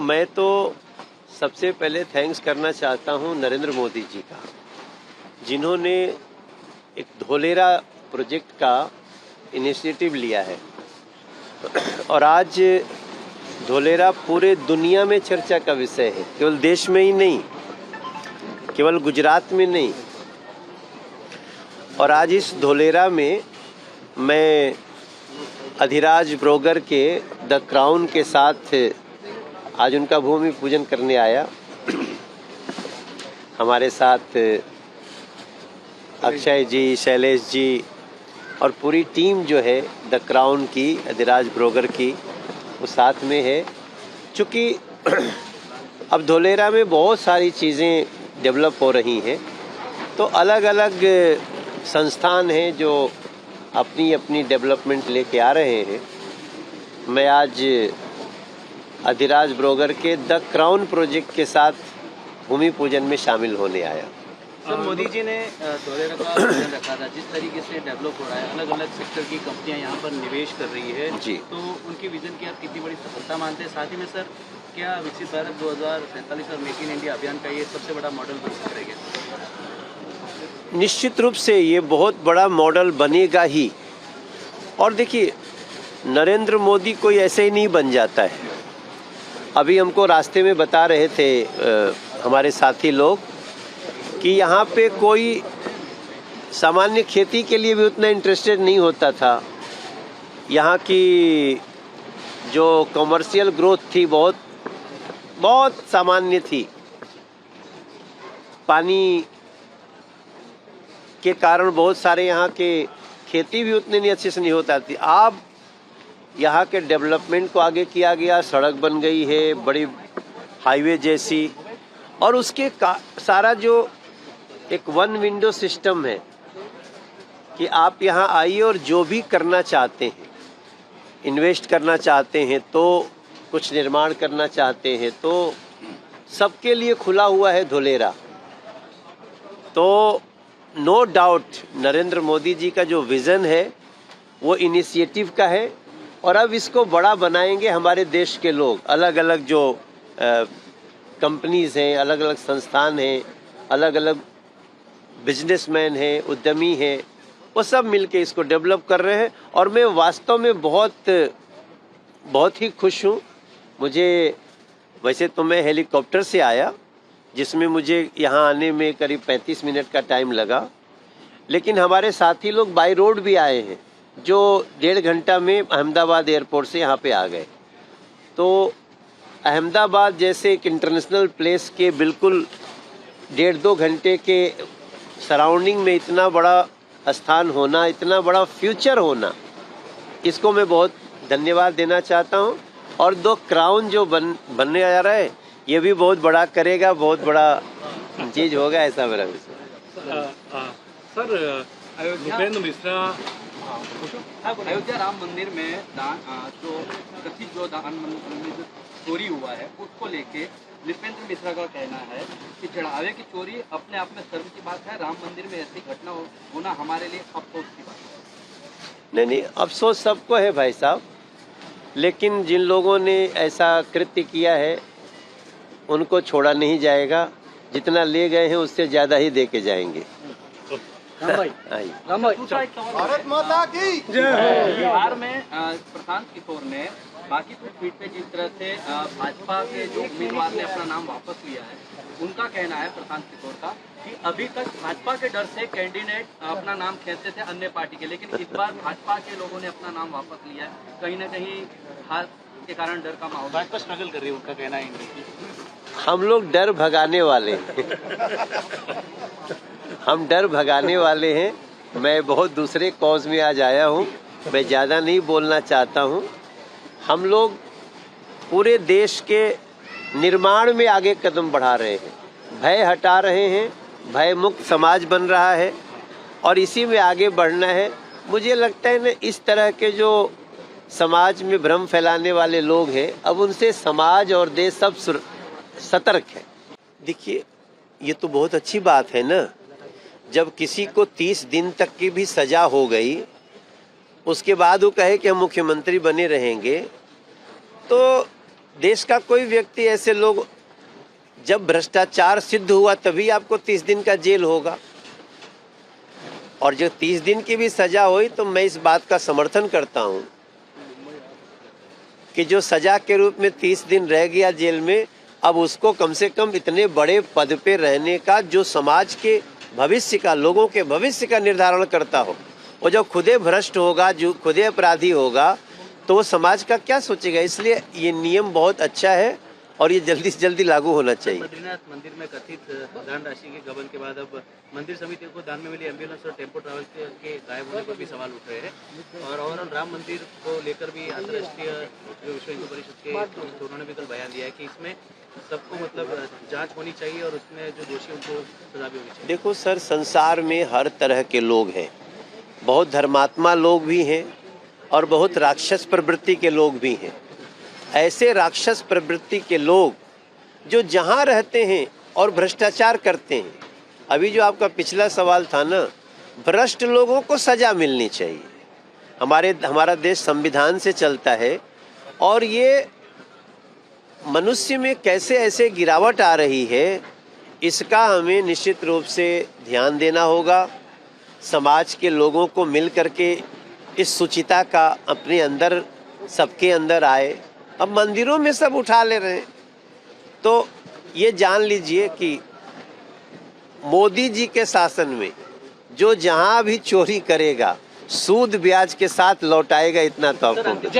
मैं तो सबसे पहले थैंक्स करना चाहता हूं नरेंद्र मोदी जी का, जिन्होंने एक धोलेरा प्रोजेक्ट का इनिशिएटिव लिया है और आज धोलेरा पूरे दुनिया में चर्चा का विषय है। केवल देश में ही नहीं, केवल गुजरात में नहीं। और आज इस धोलेरा में मैं अधिराज ब्रोगर के द क्राउन के साथ आज उनका भूमि पूजन करने आया। हमारे साथ अक्षय जी, शैलेश जी और पूरी टीम जो है द क्राउन की, अधिराज ब्रोगर की, वो साथ में है। चूँकि अब धोलेरा में बहुत सारी चीज़ें डेवलप हो रही हैं, तो अलग अलग संस्थान हैं जो अपनी अपनी डेवलपमेंट लेके आ रहे हैं। मैं आज अधिराज ब्रोगर के द क्राउन प्रोजेक्ट के साथ भूमि पूजन में शामिल होने आया। सर, मोदी जी ने धोलेरा का विजन रखा था, जिस तरीके से डेवलप हो रहा है, अलग अलग सेक्टर की कंपनियां यहाँ पर निवेश कर रही है जी, तो उनके विजन की आप कितनी बड़ी सफलता मानते हैं? साथ ही में सर, क्या विकसित भारत 2047 और मेक इन इंडिया अभियान का ये सबसे बड़ा मॉडल बन सकेगा? निश्चित रूप से ये बहुत बड़ा मॉडल बनेगा ही। और देखिए, नरेंद्र मोदी कोई ऐसे ही नहीं बन जाता है। अभी हमको रास्ते में बता रहे थे हमारे साथी लोग कि यहाँ पे कोई सामान्य खेती के लिए भी उतना इंटरेस्टेड नहीं होता था। यहाँ की जो कमर्शियल ग्रोथ थी बहुत सामान्य थी। पानी के कारण बहुत सारे यहाँ के खेती भी उतने नहीं अच्छे से नहीं होता थी। अब यहाँ के डेवलपमेंट को आगे किया गया, सड़क बन गई है, बड़ी हाईवे जैसी, और उसके सारा जो एक वन विंडो सिस्टम है कि आप यहाँ आइए और जो भी करना चाहते हैं, इन्वेस्ट करना चाहते हैं, तो कुछ निर्माण करना चाहते हैं, तो सबके लिए खुला हुआ है धोलेरा। तो नो डाउट नरेंद्र मोदी जी का जो विज़न है वो इनिशिएटिव का है, और अब इसको बड़ा बनाएंगे हमारे देश के लोग। अलग अलग जो कंपनीज़ हैं, अलग अलग संस्थान हैं, अलग अलग बिजनेसमैन हैं, उद्यमी हैं, वो सब मिलके इसको डेवलप कर रहे हैं। और मैं वास्तव में बहुत ही खुश हूँ। मुझे वैसे तो मैं हेलीकॉप्टर से आया, जिसमें मुझे यहाँ आने में करीब 35 मिनट का टाइम लगा, लेकिन हमारे साथी लोग बाई रोड भी आए हैं जो 1.5 घंटा में अहमदाबाद एयरपोर्ट से यहाँ पे आ गए। तो अहमदाबाद जैसे एक इंटरनेशनल प्लेस के बिल्कुल 1.5-2 घंटे के सराउंडिंग में इतना बड़ा स्थान होना, इतना बड़ा फ्यूचर होना, इसको मैं बहुत धन्यवाद देना चाहता हूँ। और द क्राउन जो बनने जा रहा है, ये भी बहुत बड़ा करेगा, बहुत बड़ा चीज़ होगा, ऐसा मेरा विश्वास। सर, भूपेंद्र मिश्रा अयोध्या राम मंदिर में जो कथित दान मंदिर जो चोरी हुआ है, उसको लेके नृपेंद्र मिश्रा का कहना है कि चढ़ावे की चोरी अपने आप में शर्म की बात है। राम मंदिर में ऐसी घटना होना हमारे लिए अफसोस की बात है। नहीं, अफसोस सबको है भाई साहब, लेकिन जिन लोगों ने ऐसा कृत्य किया है उनको छोड़ा नहीं जाएगा। जितना ले गए हैं उससे ज़्यादा ही दे के जाएंगे। भारत माता की जय। बिहार में प्रशांत किशोर ने बाकी कुछ ट्वीट पे जिस तरह से भाजपा के जो उम्मीदवार ने अपना नाम वापस लिया है, उनका कहना है, प्रशांत किशोर का, कि अभी तक भाजपा के डर से कैंडिडेट अपना नाम खेलते थे अन्य पार्टी के, लेकिन इस बार भाजपा के लोगों ने अपना नाम वापस लिया है। कहीं ना कहीं हार के कारण डर का माहौल, भाजपा स्ट्रगल कर रही है, उनका कहना है। हम लोग डर भगाने वाले हैं। हम डर भगाने वाले हैं। मैं बहुत दूसरे कॉज में आज आया हूँ, मैं ज़्यादा नहीं बोलना चाहता हूँ। हम लोग पूरे देश के निर्माण में आगे कदम बढ़ा रहे हैं, भय हटा रहे हैं, भय मुक्त समाज बन रहा है, और इसी में आगे बढ़ना है। मुझे लगता है ना, इस तरह के जो समाज में भ्रम फैलाने वाले लोग हैं, अब उनसे समाज और देश सब सतर्क है। देखिए, ये तो बहुत अच्छी बात है ना, जब किसी को 30 दिन तक की भी सजा हो गई, उसके बाद वो कहे कि हम मुख्यमंत्री बने रहेंगे, तो देश का कोई व्यक्ति, ऐसे लोग, जब भ्रष्टाचार सिद्ध हुआ तभी आपको 30 दिन का जेल होगा, और जो 30 दिन की भी सजा हुई तो मैं इस बात का समर्थन करता हूं कि जो सजा के रूप में 30 दिन रह गया जेल में, अब उसको कम से कम इतने बड़े पद पे रहने का, जो समाज के भविष्य का, लोगों के भविष्य का निर्धारण करता हो, वो जब खुदे भ्रष्ट होगा, जो खुदे अपराधी होगा, तो वो समाज का क्या सोचेगा। इसलिए ये नियम बहुत अच्छा है और ये जल्दी से जल्दी लागू होना चाहिए। बद्रीनाथ मंदिर में कथित दान राशि के गबन के बाद अब मंदिर समिति को दान में मिली एम्बुलेंस और टेम्पो ट्रैवल के गायब होने पर भी सवाल उठ रहे हैं, और ओवरऑल राम मंदिर को लेकर भी अंतर्राष्ट्रीय जो विश्व हिंदू परिषद के तो उन्होंने भी कल बयान दिया है कि इसमें सबको मतलब जांच होनी चाहिए और उसमें जो दोषी उनको सजा भी होनी चाहिए। देखो सर, संसार में हर तरह के लोग हैं, बहुत धर्मात्मा लोग भी हैं और बहुत राक्षस प्रवृत्ति के लोग भी हैं। ऐसे राक्षस प्रवृत्ति के लोग जो जहाँ रहते हैं और भ्रष्टाचार करते हैं, अभी जो आपका पिछला सवाल था ना, भ्रष्ट लोगों को सजा मिलनी चाहिए। हमारा देश संविधान से चलता है, और ये मनुष्य में कैसे ऐसे गिरावट आ रही है, इसका हमें निश्चित रूप से ध्यान देना होगा। समाज के लोगों को मिल करके इस सुचिता का अपने अंदर, सबके अंदर आए। अब मंदिरों में सब उठा ले रहे हैं, तो ये जान लीजिए कि मोदी जी के शासन में जो जहां भी चोरी करेगा सूद ब्याज के साथ लौटाएगा, इतना तो आपको